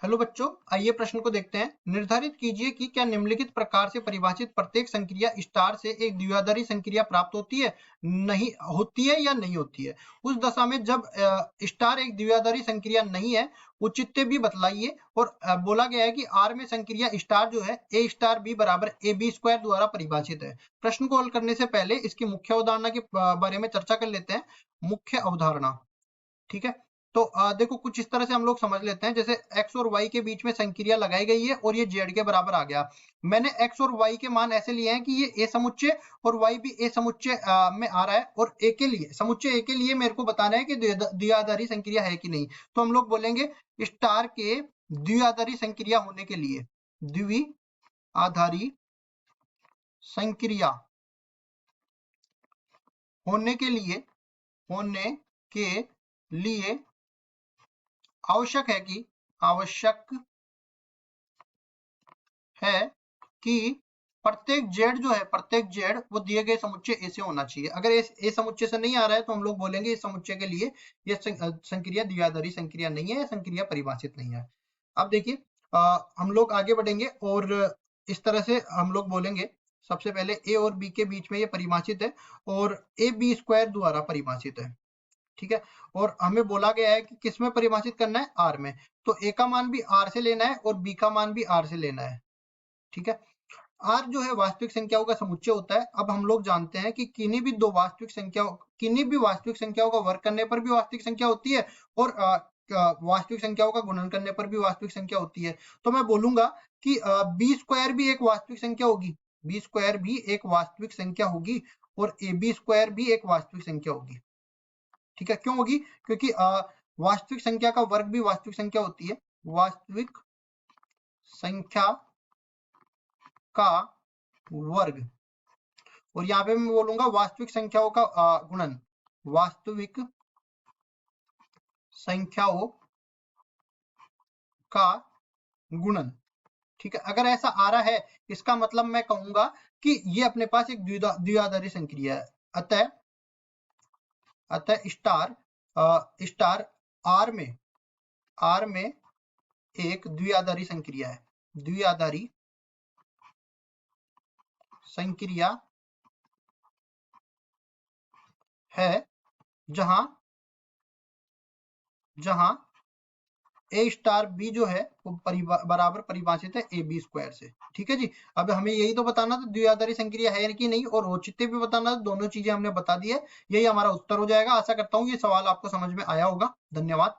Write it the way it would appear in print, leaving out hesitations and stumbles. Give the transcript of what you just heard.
Hello बच्चों, आइए प्रश्न को देखते हैं। निर्धारित कीजिए कि क्या निम्नलिखित प्रकार से परिभाषित प्रत्येक संक्रिया स्टार से एक द्विआधारी संक्रिया प्राप्त होती है, नहीं होती है या नहीं होती है। उस दशा में जब स्टार एक द्विआधारी संक्रिया नहीं है, औचित्य भी बतलाइए। और बोला गया है कि आर में संक्रिया स्टार जो है ए स्टार बी बराबर ए बी स्क्वायर द्वारा परिभाषित है। प्रश्न को हल करने से पहले इसकी मुख्य अवधारणा के बारे में चर्चा कर लेते हैं। मुख्य अवधारणा, ठीक है। तो देखो कुछ इस तरह से हम लोग समझ लेते हैं, जैसे x और y के बीच में संक्रिया लगाई गई है और ये z के बराबर आ गया। मैंने x और y के मान ऐसे लिए हैं कि ये a समुच्चय और y भी a समुच्चय में आ रहा है, और a के लिए समुच्चय a के लिए मेरे को बताना है कि द्विआधारी संक्रिया है कि नहीं। तो हम लोग बोलेंगे स्टार के द्विआधारी संक्रिया होने के लिए, द्विआधारी संक्रिया होने के लिए आवश्यक है कि प्रत्येक z जो है, प्रत्येक z वो दिए गए समुच्चय ए से होना चाहिए। अगर ए समुच्चय से नहीं आ रहा है तो हम लोग बोलेंगे इस समुच्चय के लिए यह संक्रिया द्विआधारी संक्रिया नहीं है, संक्रिया परिभाषित नहीं है। अब देखिए हम लोग आगे बढ़ेंगे और इस तरह से हम लोग बोलेंगे। सबसे पहले ए और बी के बीच में ये परिभाषित है और ए बी स्क्वायर द्वारा परिभाषित है, ठीक है। और हमें बोला गया है कि किस में परिभाषित करना है, आर में। तो ए का मान भी आर से लेना है और बी का मान भी आर से लेना है, ठीक है। आर जो है वास्तविक संख्याओं का समुच्चय होता है। अब हम लोग जानते हैं कि किन्हीं भी वास्तविक संख्याओं का वर्ग करने पर भी वास्तविक संख्या होती है और वास्तविक संख्याओं का गुणन करने पर भी वास्तविक संख्या होती है। तो मैं बोलूंगा कि बी स्क्वायर भी एक वास्तविक संख्या होगी, बी स्क्वायर भी एक वास्तविक संख्या होगी और ए बी स्क्वायर भी एक वास्तविक संख्या होगी, ठीक है। क्यों होगी? क्योंकि वास्तविक संख्या का वर्ग भी वास्तविक संख्या होती है। वास्तविक संख्या का वर्ग, और यहाँ पे मैं बोलूंगा वास्तविक संख्याओं का गुणन, वास्तविक संख्याओं का गुणन, ठीक है। अगर ऐसा आ रहा है इसका मतलब मैं कहूंगा कि ये अपने पास एक द्विआधारी संक्रिया है। अतः स्टार आर में एक द्विआधारी संक्रिया है, द्विआधारी संक्रिया है जहां ए स्टार बी जो है वो बराबर परिभाषित है ए बी स्क्वायर से, ठीक है जी। अब हमें यही तो बताना था द्विआधारी संक्रिया है कि नहीं, और औचित्य भी बताना था। दोनों चीजें हमने बता दी है, यही हमारा उत्तर हो जाएगा। आशा करता हूँ ये सवाल आपको समझ में आया होगा। धन्यवाद।